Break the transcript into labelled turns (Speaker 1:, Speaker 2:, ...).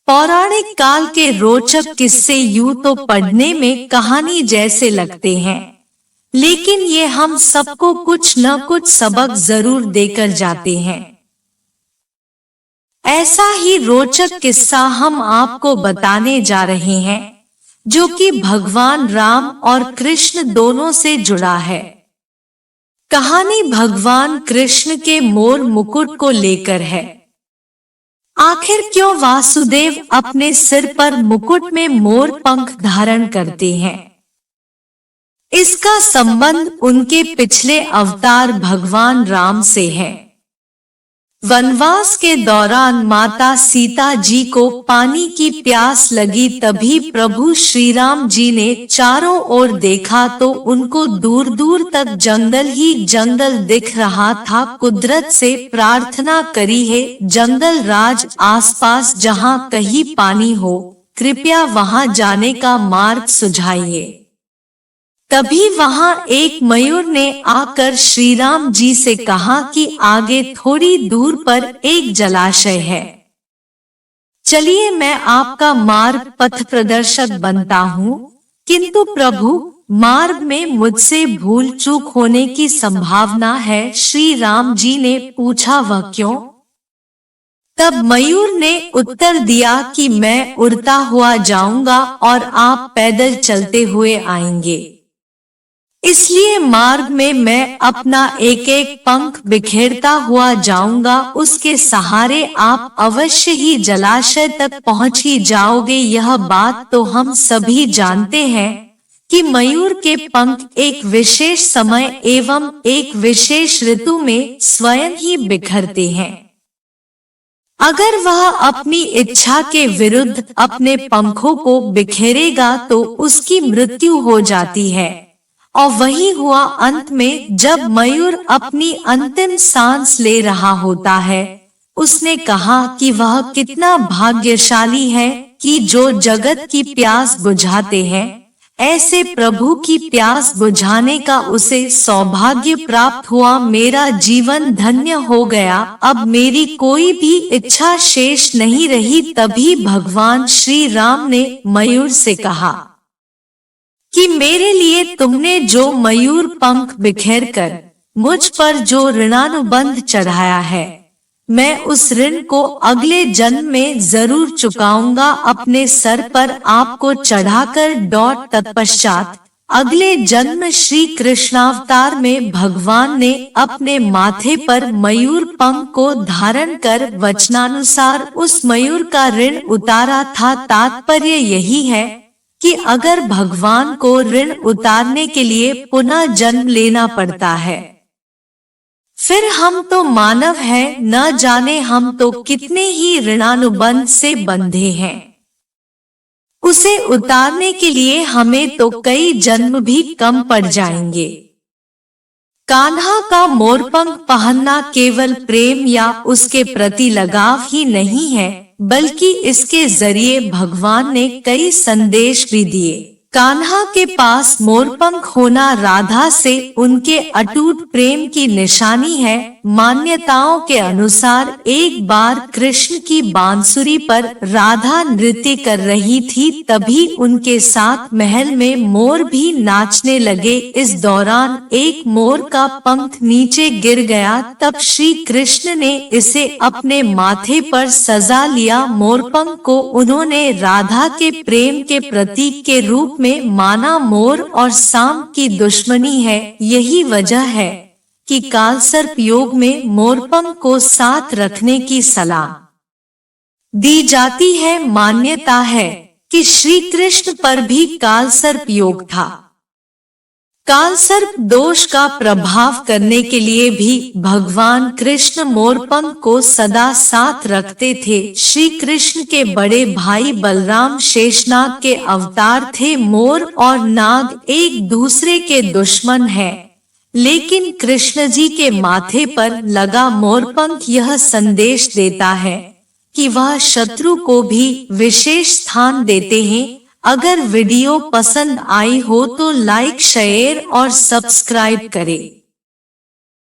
Speaker 1: पौराणिक काल के रोचक किस्से यूं तो पढ़ने में कहानी जैसे लगते हैं, लेकिन ये हम सबको कुछ न कुछ सबक जरूर देकर जाते हैं। ऐसा ही रोचक किस्सा हम आपको बताने जा रहे हैं, जो कि भगवान राम और कृष्ण दोनों से जुड़ा है। कहानी भगवान कृष्ण के मोर मुकुट को लेकर है। आखिर क्यों वासुदेव अपने सिर पर मुकुट में मोर पंख धारण करते हैं? इसका संबंध उनके पिछले अवतार भगवान राम से है। वनवास के दौरान माता सीता जी को पानी की प्यास लगी, तभी प्रभु श्री राम जी ने चारों ओर देखा तो उनको दूर दूर तक जंगल ही जंगल दिख रहा था। कुदरत से प्रार्थना करी है, जंगल राज आसपास जहाँ कहीं पानी हो, कृपया वहाँ जाने का मार्ग सुझाइए। तभी वहां एक मयूर ने आकर श्री राम जी से कहा कि आगे थोड़ी दूर पर एक जलाशय है, चलिए मैं आपका मार्ग पथ प्रदर्शक बनता हूँ। किंतु प्रभु, मार्ग में मुझसे भूल चूक होने की संभावना है। श्री राम जी ने पूछा, वह क्यों? तब मयूर ने उत्तर दिया कि मैं उड़ता हुआ जाऊंगा और आप पैदल चलते हुए आएंगे, इसलिए मार्ग में मैं अपना एक एक पंख बिखेरता हुआ जाऊंगा। उसके सहारे आप अवश्य ही जलाशय तक पहुंच ही जाओगे। यह बात तो हम सभी जानते हैं कि मयूर के पंख एक विशेष समय एवं एक विशेष ऋतु में स्वयं ही बिखरते हैं। अगर वह अपनी इच्छा के विरुद्ध अपने पंखों को बिखेरेगा तो उसकी मृत्यु हो जाती है। और वही हुआ अंत में, जब मयूर अपनी अंतिम सांस ले रहा होता है। उसने कहा कि वह कितना भाग्यशाली है कि जो जगत की प्यास बुझाते हैं, ऐसे प्रभु की प्यास बुझाने का उसे सौभाग्य प्राप्त हुआ। मेरा जीवन धन्य हो गया, अब मेरी कोई भी इच्छा शेष नहीं रही। तभी भगवान श्री राम ने मयूर से कहा कि मेरे लिए तुमने जो मयूर पंख बिखेरकर मुझ पर जो ऋणानुबंध चढ़ाया है, मैं उस ऋण को अगले जन्म में जरूर चुकाऊंगा। अपने सर पर आपको चढ़ाकर तत्पश्चात अगले जन्म श्री कृष्णावतार में भगवान ने अपने माथे पर मयूर पंख को धारण कर वचनानुसार उस मयूर का ऋण उतारा था। तात्पर्य यही है कि अगर भगवान को ऋण उतारने के लिए पुनः जन्म लेना पड़ता है, फिर हम तो मानव हैं, न जाने हम तो कितने ही ऋणानुबंध से बंधे हैं। उसे उतारने के लिए हमें तो कई जन्म भी कम पड़ जाएंगे। कान्हा का मोरपंख पहनना केवल प्रेम या उसके प्रति लगाव ही नहीं है, बल्कि इसके जरिए भगवान ने कई संदेश भी दिए। कान्हा के पास मोरपंख होना राधा से उनके अटूट प्रेम की निशानी है। मान्यताओं के अनुसार एक बार कृष्ण की बांसुरी पर राधा नृत्य कर रही थी, तभी उनके साथ महल में मोर भी नाचने लगे। इस दौरान एक मोर का पंख नीचे गिर गया, तब श्री कृष्ण ने इसे अपने माथे पर सजा लिया। मोरपंख को उन्होंने राधा के प्रेम के प्रतीक के रूप में माना। मोर और सांप की दुश्मनी है, यही वजह है कि कालसर्प योग में मोरपंख को साथ रखने की सलाह दी जाती है। मान्यता है कि श्री कृष्ण पर भी कालसर्प योग था। कालसर्प दोष का प्रभाव करने के लिए भी भगवान कृष्ण मोरपंख को सदा साथ रखते थे। श्री कृष्ण के बड़े भाई बलराम शेषनाग के अवतार थे। मोर और नाग एक दूसरे के दुश्मन हैं, लेकिन कृष्ण जी के माथे पर लगा मोरपंख यह संदेश देता है कि वह शत्रु को भी विशेष स्थान देते हैं। अगर वीडियो पसंद आई हो तो लाइक, शेयर और सब्सक्राइब करें।